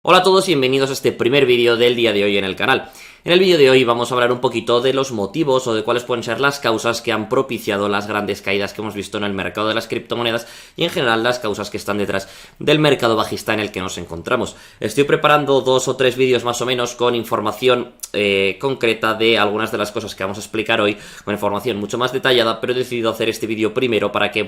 Hola a todos y bienvenidos a este primer vídeo del día de hoy en el canal. En el vídeo de hoy vamos a hablar un poquito de los motivos o de cuáles pueden ser las causas que han propiciado las grandes caídas que hemos visto en el mercado de las criptomonedas y en general las causas que están detrás del mercado bajista en el que nos encontramos. Estoy preparando 2 o 3 vídeos más o menos con información concreta de algunas de las cosas que vamos a explicar hoy, con información mucho más detallada, pero he decidido hacer este vídeo primero para que,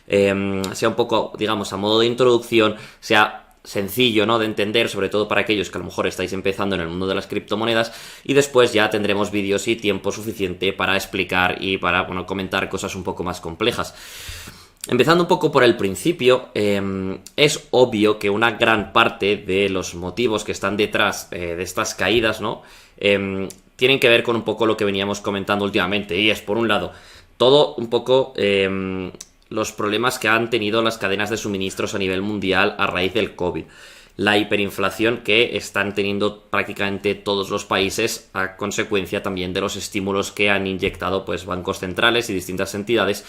sea un poco, digamos, a modo de introducción, sea sencillo, ¿no?, de entender, sobre todo para aquellos que a lo mejor estáis empezando en el mundo de las criptomonedas, y después ya tendremos vídeos y tiempo suficiente para explicar y para, comentar cosas un poco más complejas. Empezando un poco por el principio, es obvio que una gran parte de los motivos que están detrás de estas caídas, ¿no?, tienen que ver con un poco lo que veníamos comentando últimamente, y es, por un lado, todo un poco los problemas que han tenido las cadenas de suministros a nivel mundial a raíz del COVID. La hiperinflación que están teniendo prácticamente todos los países a consecuencia también de los estímulos que han inyectado bancos centrales y distintas entidades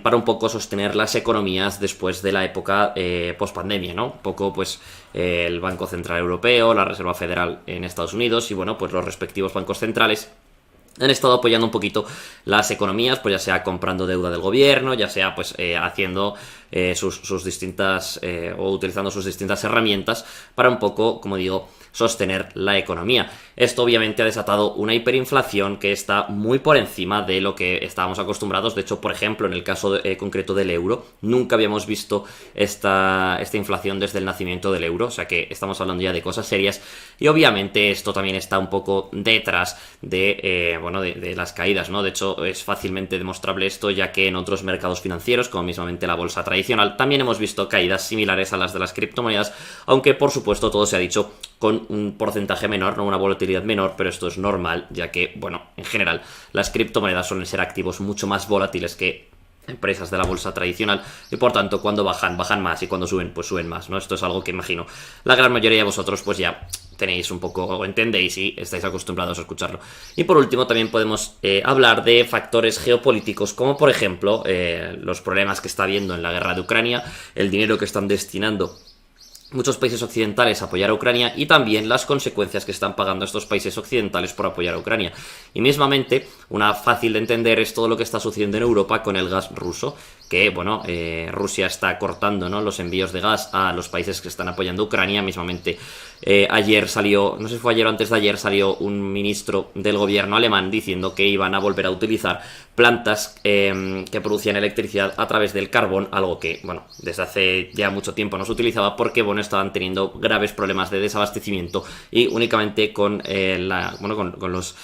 para un poco sostener las economías después de la época post-pandemia, ¿no? Un poco el Banco Central Europeo, la Reserva Federal en Estados Unidos y los respectivos bancos centrales han estado apoyando un poquito las economías, ya sea comprando deuda del gobierno, ya sea haciendo sus distintas o utilizando sus distintas herramientas para un poco, como digo, sostener la economía. Esto obviamente ha desatado una hiperinflación que está muy por encima de lo que estábamos acostumbrados. De hecho, por ejemplo, en el caso concreto del euro, nunca habíamos visto esta inflación desde el nacimiento del euro, o sea que estamos hablando ya de cosas serias, y obviamente esto también está un poco detrás de las caídas, ¿no? De hecho, es fácilmente demostrable esto, ya que en otros mercados financieros, como mismamente la bolsa tradicional, también hemos visto caídas similares a las de las criptomonedas, aunque por supuesto todo se ha dicho con un porcentaje menor, no una volatilidad menor, pero esto es normal, ya que, en general, las criptomonedas suelen ser activos mucho más volátiles que empresas de la bolsa tradicional, y por tanto cuando bajan más, y cuando suben suben más, ¿no? Esto es algo que imagino la gran mayoría de vosotros ya tenéis un poco, o entendéis y estáis acostumbrados a escucharlo. Y por último también podemos hablar de factores geopolíticos, como por ejemplo los problemas que está habiendo en la guerra de Ucrania, el dinero que están destinando muchos países occidentales a apoyar a Ucrania, y también las consecuencias que están pagando estos países occidentales por apoyar a Ucrania. Y mismamente, una fácil de entender es todo lo que está sucediendo en Europa con el gas ruso, que, Rusia está cortando, ¿no?, los envíos de gas a los países que están apoyando a Ucrania. Mismamente, ayer salió, no sé si fue ayer o antes de ayer, salió un ministro del gobierno alemán diciendo que iban a volver a utilizar plantas que producían electricidad a través del carbón, algo que, desde hace ya mucho tiempo no se utilizaba porque, estaban teniendo graves problemas de desabastecimiento, y únicamente con los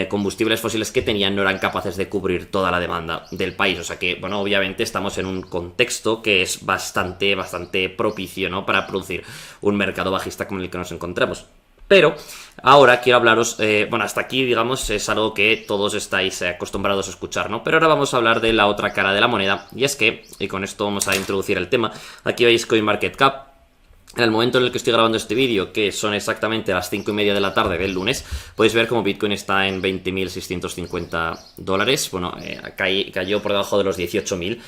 combustibles fósiles que tenían no eran capaces de cubrir toda la demanda del país. O sea que, obviamente estamos en un contexto que es bastante propicio, ¿no?, para producir un mercado bajista como el que nos encontramos. Pero ahora quiero hablaros, hasta aquí, digamos, es algo que todos estáis acostumbrados a escuchar, ¿no? Pero ahora vamos a hablar de la otra cara de la moneda, y es que, y con esto vamos a introducir el tema, aquí veis CoinMarketCap. En el momento en el que estoy grabando este vídeo, que son exactamente las 5:30 de la tarde del lunes, podéis ver como Bitcoin está en $20.650. Cayó por debajo de los 18.000,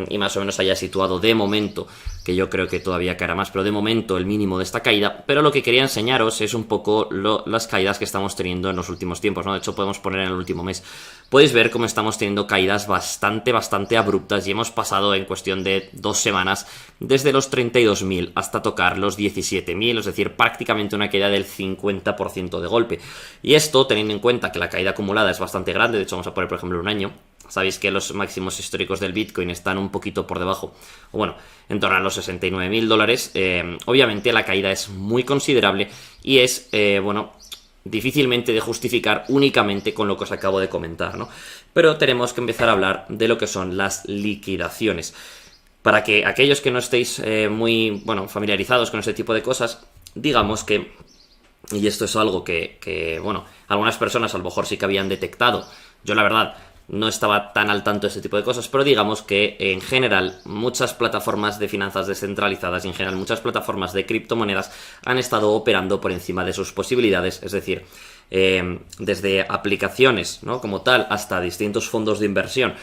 y más o menos haya situado de momento, que yo creo que todavía caerá más, pero de momento el mínimo de esta caída. Pero lo que quería enseñaros es un poco las caídas que estamos teniendo en los últimos tiempos, ¿no? De hecho, podemos poner en el último mes. Podéis ver cómo estamos teniendo caídas bastante abruptas, y hemos pasado en cuestión de 2 semanas desde los 32.000 hasta tocar los 17.000, es decir, prácticamente una caída del 50% de golpe. Y esto, teniendo en cuenta que la caída acumulada es bastante grande, de hecho vamos a poner por ejemplo un año. Sabéis que los máximos históricos del Bitcoin están un poquito por debajo, en torno a los $69.000. Obviamente la caída es muy considerable y es, difícilmente de justificar únicamente con lo que os acabo de comentar, ¿no? Pero tenemos que empezar a hablar de lo que son las liquidaciones. Para que aquellos que no estéis muy familiarizados con este tipo de cosas, digamos que, y esto es algo que algunas personas a lo mejor sí que habían detectado, yo la verdad no estaba tan al tanto de este tipo de cosas, pero digamos que en general muchas plataformas de finanzas descentralizadas y en general muchas plataformas de criptomonedas han estado operando por encima de sus posibilidades, es decir, desde aplicaciones, ¿no?, como tal, hasta distintos fondos de inversión.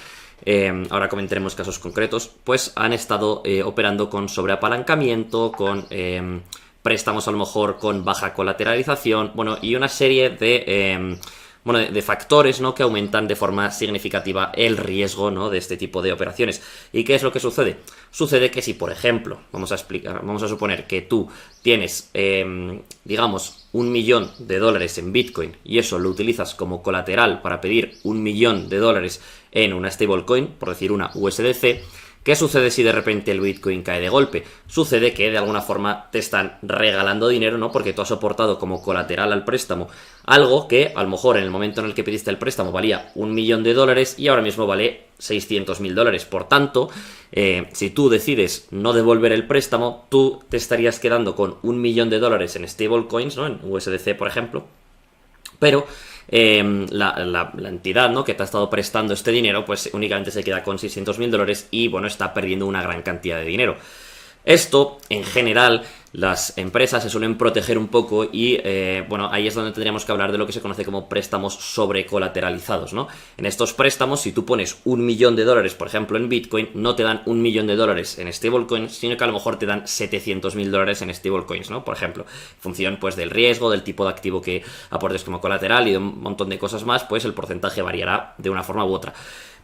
Ahora comentaremos casos concretos, pues han estado operando con sobreapalancamiento, con préstamos a lo mejor con baja colateralización, bueno, y una serie de factores, ¿no?, que aumentan de forma significativa el riesgo, ¿no?, de este tipo de operaciones. ¿Y qué es lo que sucede? Sucede que si, por ejemplo, vamos a suponer que tú tienes, digamos, $1 millón en Bitcoin y eso lo utilizas como colateral para pedir $1 millón en una stablecoin, por decir una USDC. ¿Qué sucede si de repente el Bitcoin cae de golpe? Sucede que de alguna forma te están regalando dinero, ¿no? Porque tú has aportado como colateral al préstamo algo que a lo mejor en el momento en el que pediste el préstamo valía $1 millón y ahora mismo vale $600.000. Por tanto, si tú decides no devolver el préstamo, tú te estarías quedando con $1 millón en stablecoins, ¿no?, en USDC, por ejemplo, pero la entidad, ¿no?, que te ha estado prestando este dinero, pues únicamente se queda con $600.000 y, bueno, está perdiendo una gran cantidad de dinero. Esto, en general, las empresas se suelen proteger un poco y, bueno, ahí es donde tendríamos que hablar de lo que se conoce como préstamos sobrecolateralizados, ¿no? En estos préstamos, si tú pones $1 millón, por ejemplo, en Bitcoin, no te dan $1 millón en stablecoins, sino que a lo mejor te dan $700.000 en stablecoins, ¿no? Por ejemplo, en función, pues, del riesgo, del tipo de activo que aportes como colateral y de un montón de cosas más, pues el porcentaje variará de una forma u otra.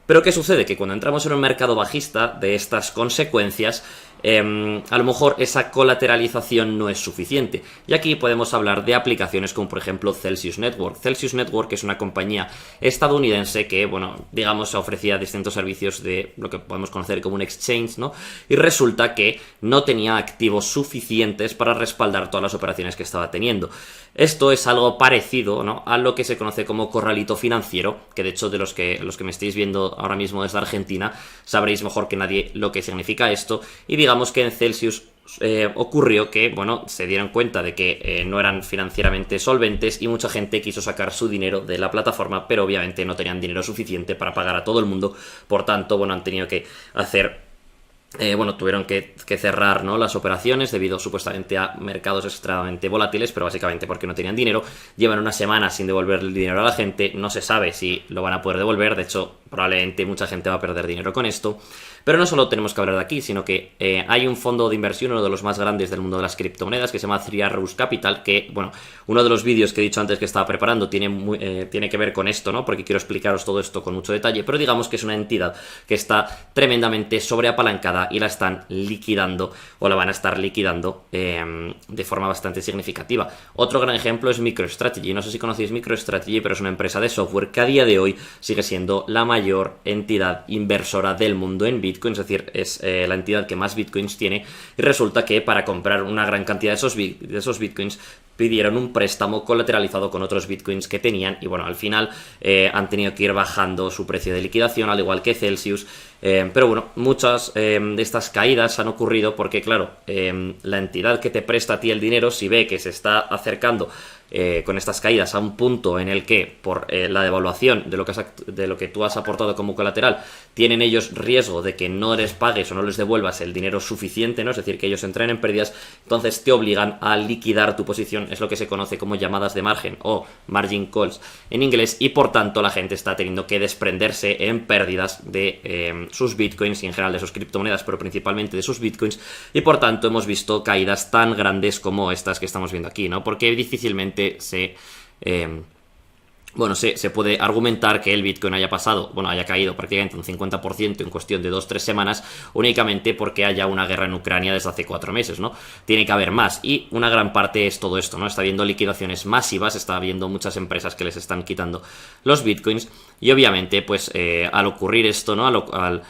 Pero ¿qué sucede? Que cuando entramos en un mercado bajista de estas consecuencias, a lo mejor esa colateralización no es suficiente. Y aquí podemos hablar de aplicaciones como, por ejemplo, Celsius Network. Celsius Network es una compañía estadounidense que, bueno, digamos, ofrecía distintos servicios de lo que podemos conocer como un exchange, ¿no? Y resulta que no tenía activos suficientes para respaldar todas las operaciones que estaba teniendo. Esto es algo parecido, ¿no?, a lo que se conoce como corralito financiero, que de hecho los que me estáis viendo ahora mismo desde Argentina sabréis mejor que nadie lo que significa esto. Y digamos que en Celsius ocurrió que, bueno, se dieron cuenta de que no eran financieramente solventes y mucha gente quiso sacar su dinero de la plataforma, pero obviamente no tenían dinero suficiente para pagar a todo el mundo. Por tanto, bueno, han tenido que hacer... tuvieron que cerrar, ¿no?, las operaciones debido supuestamente a mercados extremadamente volátiles, pero básicamente porque no tenían dinero. Llevan una semana sin devolver el dinero a la gente, no se sabe si lo van a poder devolver, de hecho probablemente mucha gente va a perder dinero con esto. Pero no solo tenemos que hablar de aquí, sino que hay un fondo de inversión, uno de los más grandes del mundo de las criptomonedas, que se llama Three Arrows Capital, que, bueno, uno de los vídeos que he dicho antes que estaba preparando tiene que ver con esto, ¿no?, porque quiero explicaros todo esto con mucho detalle, pero digamos que es una entidad que está tremendamente sobreapalancada y la están liquidando, o la van a estar liquidando de forma bastante significativa. Otro gran ejemplo es MicroStrategy. No sé si conocéis MicroStrategy, pero es una empresa de software que a día de hoy sigue siendo la mayor entidad inversora del mundo en Bitcoin, es decir, es la entidad que más Bitcoins tiene, y resulta que para comprar una gran cantidad de esos Bitcoins pidieron un préstamo colateralizado con otros Bitcoins que tenían y, bueno, al final han tenido que ir bajando su precio de liquidación, al igual que Celsius. Pero bueno, muchas de estas caídas han ocurrido porque, claro, la entidad que te presta a ti el dinero, si ve que se está acercando con estas caídas a un punto en el que por la devaluación de lo que tú has aportado como colateral, tienen ellos riesgo de que no les pagues o no les devuelvas el dinero suficiente, ¿no?, es decir, que ellos entren en pérdidas, entonces te obligan a liquidar tu posición. Es lo que se conoce como llamadas de margen o margin calls en inglés, y por tanto la gente está teniendo que desprenderse en pérdidas de sus bitcoins y en general de sus criptomonedas, pero principalmente de sus bitcoins, y por tanto hemos visto caídas tan grandes como estas que estamos viendo aquí, ¿no?, porque difícilmente se puede argumentar que el Bitcoin haya caído prácticamente un 50% en cuestión de 2-3 semanas únicamente porque haya una guerra en Ucrania desde hace 4 meses, ¿no? Tiene que haber más, y una gran parte es todo esto, ¿no? Está habiendo liquidaciones masivas, está habiendo muchas empresas que les están quitando los Bitcoins, y obviamente, pues, al ocurrir esto, ¿no?, al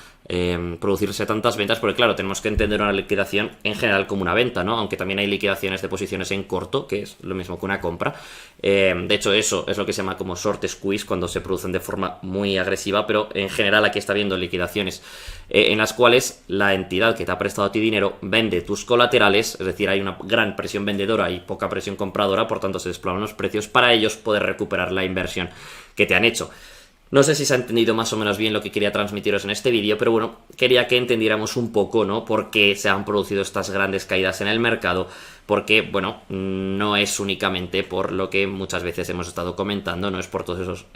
producirse tantas ventas, porque claro, tenemos que entender una liquidación en general como una venta, ¿no?, aunque también hay liquidaciones de posiciones en corto, que es lo mismo que una compra. De hecho, eso es lo que se llama como short squeeze, cuando se producen de forma muy agresiva, pero en general aquí está habiendo liquidaciones en las cuales la entidad que te ha prestado a ti dinero vende tus colaterales, es decir, hay una gran presión vendedora y poca presión compradora, por tanto se desploman los precios para ellos poder recuperar la inversión que te han hecho. No sé si se ha entendido más o menos bien lo que quería transmitiros en este vídeo, pero bueno, quería que entendiéramos un poco, ¿no?, por qué se han producido estas grandes caídas en el mercado, porque, bueno, no es únicamente por lo que muchas veces hemos estado comentando, no es por todos esos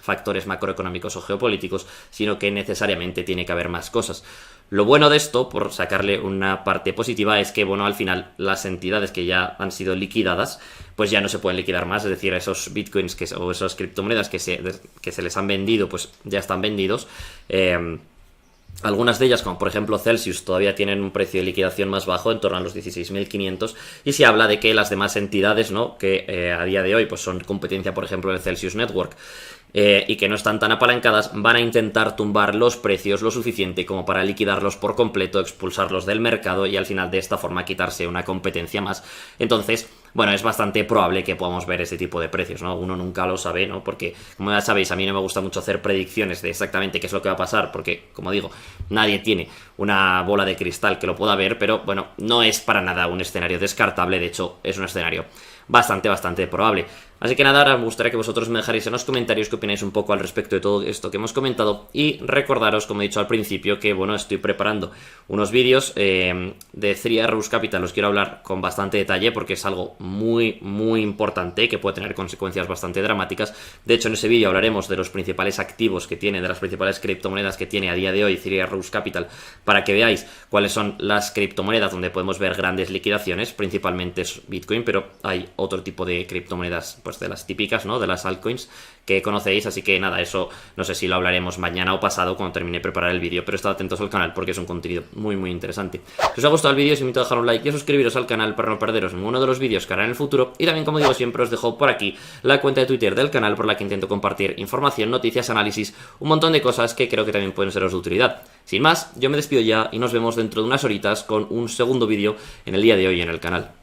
factores macroeconómicos o geopolíticos, sino que necesariamente tiene que haber más cosas. Lo bueno de esto, por sacarle una parte positiva, es que, bueno, al final las entidades que ya han sido liquidadas, pues ya no se pueden liquidar más, es decir, esos bitcoins o esas criptomonedas que se les han vendido, pues ya están vendidos. Algunas de ellas, como por ejemplo Celsius, todavía tienen un precio de liquidación más bajo, en torno a los 16.500, y se habla de que las demás entidades, ¿no?, que a día de hoy pues son competencia, por ejemplo, del Celsius Network, y que no están tan apalancadas, van a intentar tumbar los precios lo suficiente como para liquidarlos por completo, expulsarlos del mercado y al final de esta forma quitarse una competencia más. Entonces, bueno, es bastante probable que podamos ver ese tipo de precios, ¿no? Uno nunca lo sabe, ¿no? Porque, como ya sabéis, a mí no me gusta mucho hacer predicciones de exactamente qué es lo que va a pasar, porque, como digo, nadie tiene una bola de cristal que lo pueda ver, pero, bueno, no es para nada un escenario descartable, de hecho, es un escenario bastante probable. Así que nada, ahora me gustaría que vosotros me dejarais en los comentarios qué opináis un poco al respecto de todo esto que hemos comentado, y recordaros, como he dicho al principio, que bueno, estoy preparando unos vídeos de Three Arrows Capital. Os quiero hablar con bastante detalle porque es algo muy importante que puede tener consecuencias bastante dramáticas. De hecho, en ese vídeo hablaremos de los principales activos que tiene, de las principales criptomonedas que tiene a día de hoy Three Arrows Capital, para que veáis cuáles son las criptomonedas donde podemos ver grandes liquidaciones. Principalmente es Bitcoin, pero hay otro tipo de criptomonedas, pues de las típicas, ¿no?, de las altcoins que conocéis. Así que nada, eso no sé si lo hablaremos mañana o pasado cuando termine de preparar el vídeo, pero estad atentos al canal porque es un contenido muy interesante. Si os ha gustado el vídeo, os invito a dejar un like y a suscribiros al canal para no perderos ninguno de los vídeos que haré en el futuro. Y también, como digo siempre, os dejo por aquí la cuenta de Twitter del canal, por la que intento compartir información, noticias, análisis, un montón de cosas que creo que también pueden seros de utilidad. Sin más, yo me despido ya y nos vemos dentro de unas horitas con un segundo vídeo en el día de hoy en el canal.